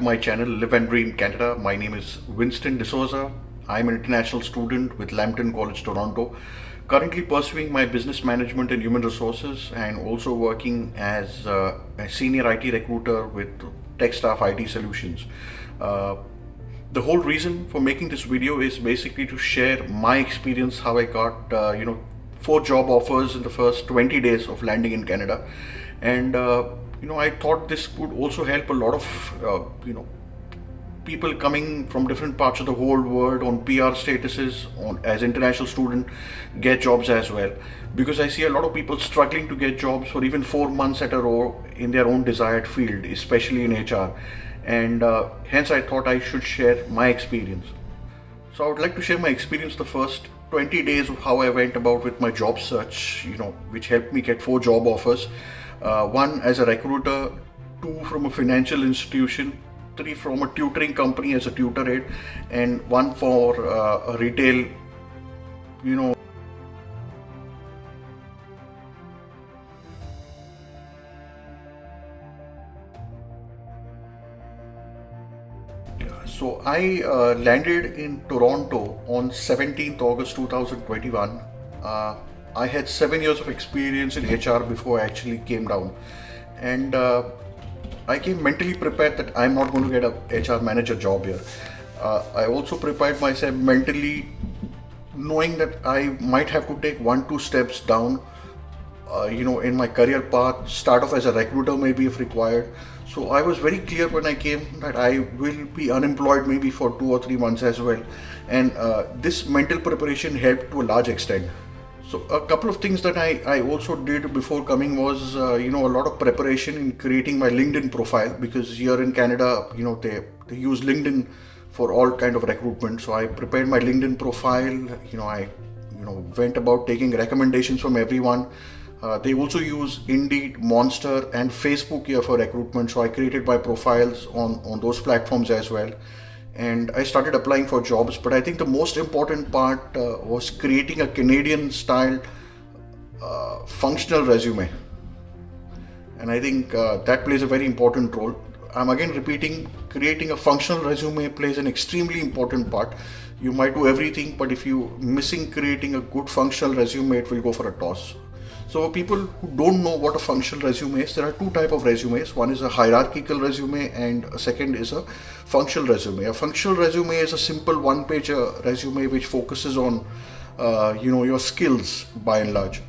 my channel Live and Dream Canada. My name is Winston D'souza. I'm an international student with Lambton College, Toronto. Currently pursuing my business management and human resources and also working as a senior IT recruiter with TechStaff IT Solutions. The whole reason for making this video is basically to share my experience, how I got 4 job offers in the first 20 days of landing in Canada. And I thought this would also help a lot of people coming from different parts of the whole world on PR statuses, as international student, get jobs as well. Because I see a lot of people struggling to get jobs for even 4 months at a row in their own desired field, especially in HR. And hence I thought I should share my experience. So I would like to share my experience the first 20 days of how I went about with my job search, which helped me get 4 job offers. 1 as a recruiter, 2 from a financial institution, 3 from a tutoring company as a tutor aide, and 1 for a retail, So I landed in Toronto on 17th August 2021. I had 7 years of experience in HR before I actually came down, and I came mentally prepared that I'm not going to get a HR manager job here. I also prepared myself mentally, knowing that I might have to take 1-2 steps down, in my career path, start off as a recruiter maybe if required. So I was very clear when I came that I will be unemployed maybe for 2 or 3 months as well. And this mental preparation helped to a large extent. So a couple of things that I also did before coming was, a lot of preparation in creating my LinkedIn profile, because here in Canada, they use LinkedIn for all kind of recruitment. So I prepared my LinkedIn profile. I went about taking recommendations from everyone. They also use Indeed, Monster, and Facebook here for recruitment. So I created my profiles on those platforms as well. And I started applying for jobs. But I think the most important part was creating a Canadian style functional resume. And I think that plays a very important role. I'm again repeating, creating a functional resume plays an extremely important part. You might do everything, but if you're missing creating a good functional resume, it will go for a toss. So people who don't know what a functional resume is, there are 2 types of resumes. One is a hierarchical resume and a second is a functional resume. A functional resume is a simple 1-page resume which focuses on your skills by and large.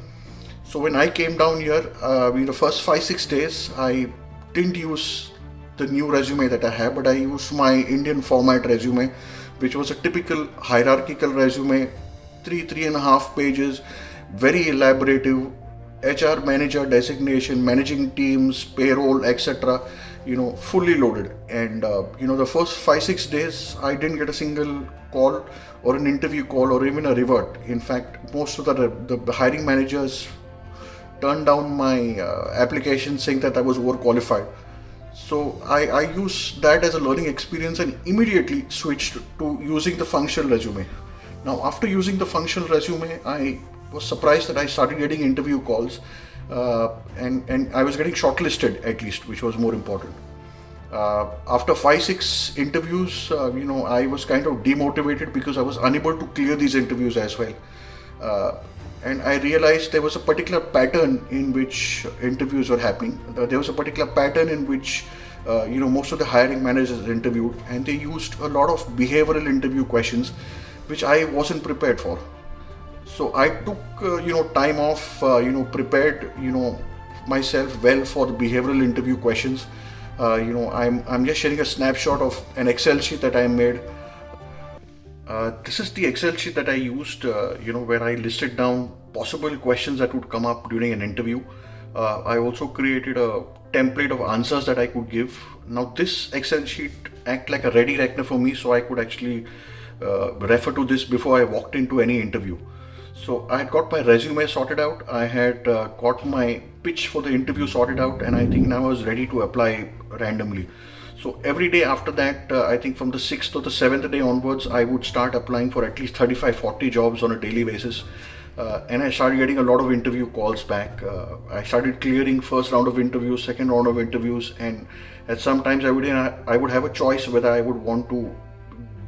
So when I came down here, the first 5-6 days, I didn't use the new resume that I have, but I used my Indian format resume, which was a typical hierarchical resume, 3.5 pages, very elaborative, HR manager designation, managing teams, payroll, etc. Fully loaded. And the first 5-6 days, I didn't get a single call or an interview call or even a revert. In fact, most of the hiring managers turned down my application, saying that I was overqualified. So I used that as a learning experience and immediately switched to using the functional resume. Now, after using the functional resume, I was surprised that I started getting interview calls, and I was getting shortlisted at least, which was more important. After 5-6 interviews, I was kind of demotivated because I was unable to clear these interviews as well. And I realized there was a particular pattern in which interviews were happening. There was a particular pattern in which most of the hiring managers interviewed, and they used a lot of behavioral interview questions, which I wasn't prepared for. So I took time off, prepared myself well for the behavioral interview questions. I'm just sharing a snapshot of an Excel sheet that I made. This is the Excel sheet that I used, where I listed down possible questions that would come up during an interview. I also created a template of answers that I could give. Now this Excel sheet acted like a ready reckoner for me, so I could actually refer to this before I walked into any interview. So I had got my resume sorted out, I had got my pitch for the interview sorted out, and I think now I was ready to apply randomly. So every day after that, I think from the 6th or the 7th day onwards, I would start applying for at least 35-40 jobs on a daily basis. And I started getting a lot of interview calls back. I started clearing first round of interviews, second round of interviews, and at sometimes I would have a choice whether I would want to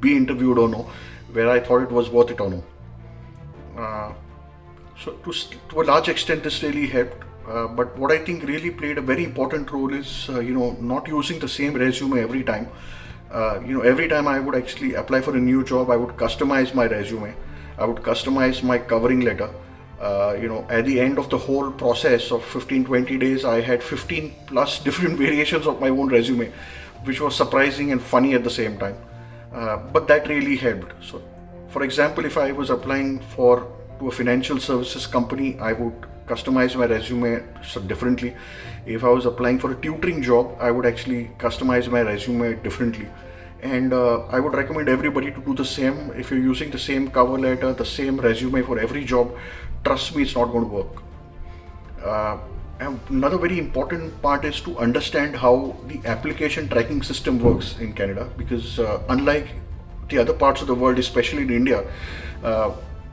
be interviewed or no, where I thought it was worth it or no. So to a large extent, this really helped. But what I think really played a very important role is, not using the same resume every time. Every time I would actually apply for a new job, I would customize my resume. I would customize my covering letter. At the end of the whole process of 15-20 days, I had 15 plus different variations of my own resume, which was surprising and funny at the same time. But that really helped. So, for example, if I was applying to a financial services company, I would customize my resume differently. If I was applying for a tutoring job, I would actually customize my resume differently. And I would recommend everybody to do the same. If you're using the same cover letter, the same resume for every job, trust me, it's not going to work. And another very important part is to understand how the application tracking system works in Canada, because unlike the other parts of the world, especially in India,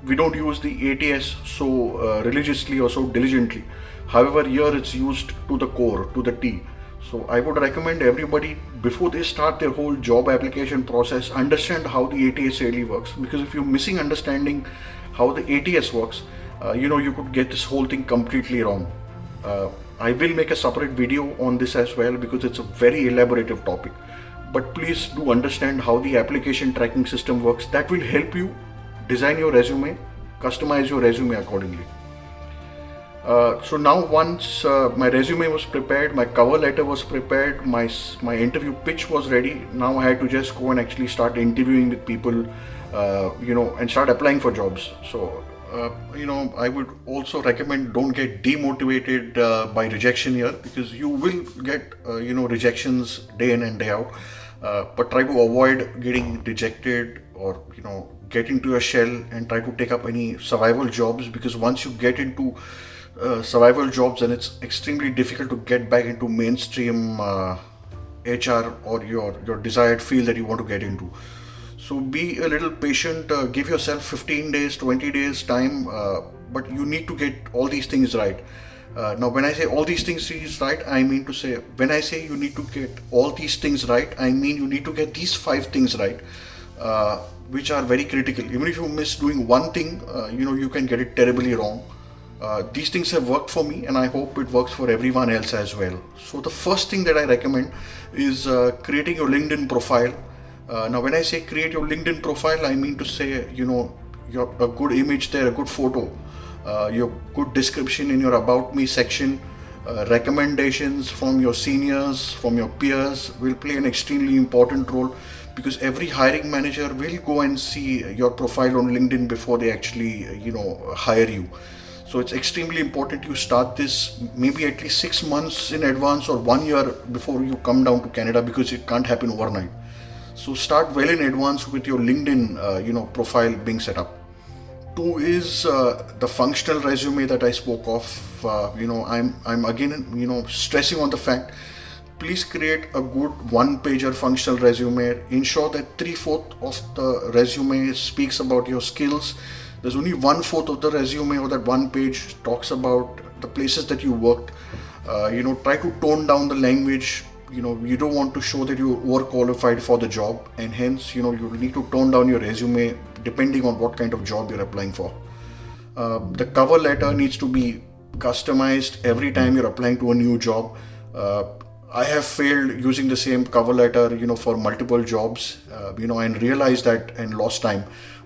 we don't use the ATS so religiously or so diligently. However, here it's used to the core, to the T. So I would recommend everybody, before they start their whole job application process, understand how the ATS really works. Because if you're missing understanding how the ATS works, you could get this whole thing completely wrong. I will make a separate video on this as well, because it's a very elaborative topic. But please do understand how the application tracking system works. That will help you design your resume, customize your resume accordingly. So now once my resume was prepared, my cover letter was prepared, my interview pitch was ready, now I had to just go and actually start interviewing with people, and start applying for jobs. So, I would also recommend, don't get demotivated by rejection here, because you will get, rejections day in and day out. But try to avoid getting rejected, or, get into a shell and try to take up any survival jobs, because once you get into survival jobs, then it's extremely difficult to get back into mainstream HR or your desired field that you want to get into. So be a little patient, give yourself 15 days, 20 days time, but you need to get all these things right. Now, when I say all these things is right, I mean to say, when I say you need to get all these things right, I mean you need to get these 5 things right, which are very critical. Even if you miss doing one thing, you can get it terribly wrong. These things have worked for me, and I hope it works for everyone else as well. So the first thing that I recommend is creating your LinkedIn profile. Now, when I say create your LinkedIn profile, I mean to say, your a good image there, a good photo, your good description in your About Me section, recommendations from your seniors, from your peers will play an extremely important role, because every hiring manager will go and see your profile on LinkedIn before they actually, hire you. So it's extremely important you start this maybe at least 6 months in advance or 1 year before you come down to Canada, because it can't happen overnight. So start well in advance with your LinkedIn, profile being set up. 2 is the functional resume that I spoke of. I'm again, stressing on the fact, please create a good 1-pager functional resume. Ensure that 3/4 of the resume speaks about your skills. There's only 1/4 of the resume or that 1 page talks about the places that you worked. Try to tone down the language. You don't want to show that you're overqualified for the job, and hence, you need to tone down your resume depending on what kind of job you're applying for. The cover letter needs to be customized every time you're applying to a new job. I have failed using the same cover letter, for multiple jobs, and realized that and lost time.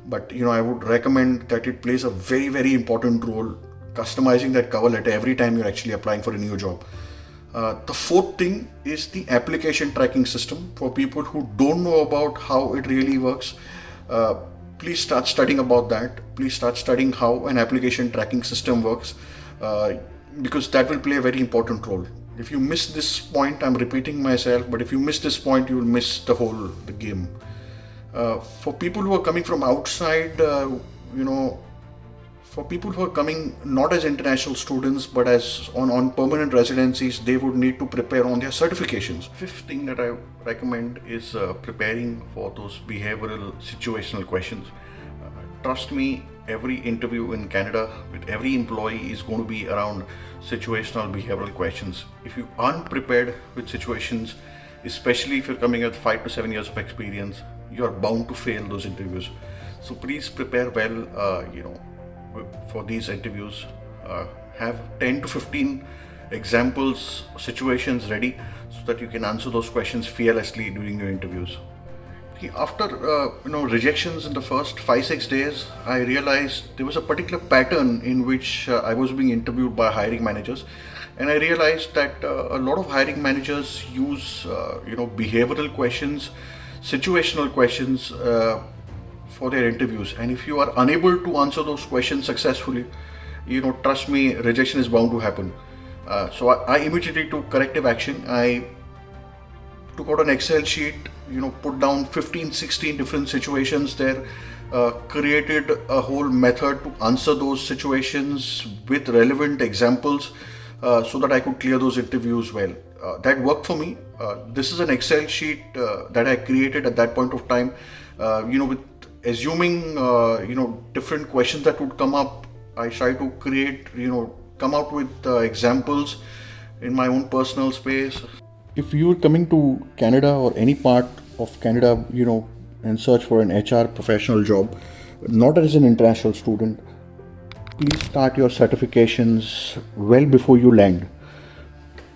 But, I would recommend that it plays a very, very important role, customizing that cover letter every time you're actually applying for a new job. The 4th thing is the application tracking system. For people who don't know about how it really works, please start studying about that. Please start studying how an application tracking system works, because that will play a very important role. If you miss this point, I'm repeating myself, but if you miss this point, you will miss the game. For people who are coming from outside, for people who are coming not as international students but as on permanent residencies, they would need to prepare on their certifications. 5th thing that I recommend is preparing for those behavioral situational questions. Trust me, every interview in Canada with every employee is going to be around situational behavioral questions. If you aren't prepared with situations, especially if you're coming with 5 to 7 years of experience, you're bound to fail those interviews. So please prepare well, for these interviews. Have 10 to 15 examples, situations ready so that you can answer those questions fearlessly during your interviews. After rejections in the first 5-6 days, I realized there was a particular pattern in which I was being interviewed by hiring managers, and I realized that a lot of hiring managers use behavioral questions, situational questions for their interviews. And if you are unable to answer those questions successfully, trust me, rejection is bound to happen. So I immediately took corrective action. I took out an Excel sheet, put down 15-16 different situations there, created a whole method to answer those situations with relevant examples so that I could clear those interviews well. That worked for me. This is an Excel sheet that I created at that point of time, with assuming different questions that would come up. I try to create, come out with examples in my own personal space. If you're coming to Canada or any part of Canada, and search for an HR professional job, not as an international student, please start your certifications well before you land.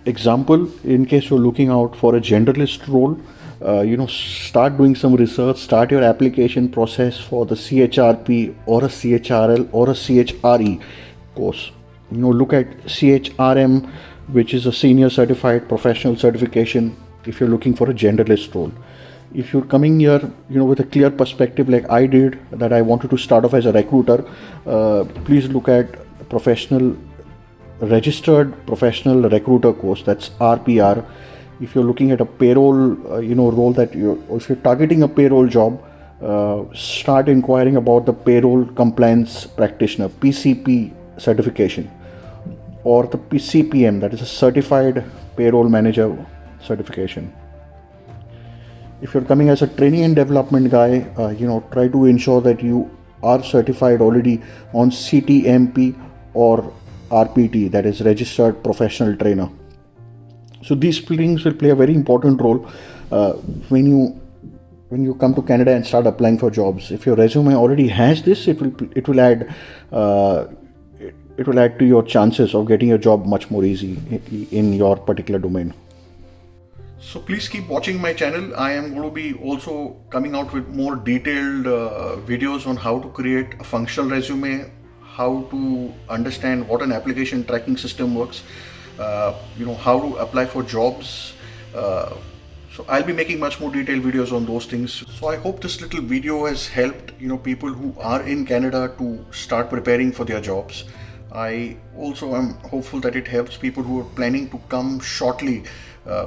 Example, in case you're looking out for a generalist role, start doing some research, start your application process for the CHRP or a CHRL or a CHRE course. Look at CHRM, which is a senior certified professional certification if you're looking for a generalist role. If you're coming here, with a clear perspective like I did, that I wanted to start off as a recruiter, please look at registered professional recruiter course, that's RPR. If you're looking at a payroll, role if you're targeting a payroll job, start inquiring about the payroll compliance practitioner, PCP certification, or the CPM, that is a certified payroll manager certification. If you're coming as a training and development guy, try to ensure that you are certified already on CTMP or RPT, that is registered professional trainer. So these things will play a very important role when you come to Canada and start applying for jobs. If your resume already has this, it will add to your chances of getting a job much more easy in your particular domain. So please keep watching my channel. I am going to be also coming out with more detailed videos on how to create a functional resume, how to understand what an application tracking system works, how to apply for jobs. So I'll be making much more detailed videos on those things. So I hope this little video has helped people who are in Canada to start preparing for their jobs. I also am hopeful that it helps people who are planning to come shortly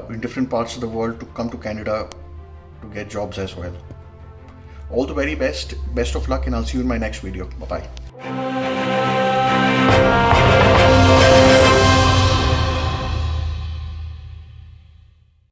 in different parts of the world to come to Canada to get jobs as well. All the very best of luck, and I'll see you in my next video. Bye-bye.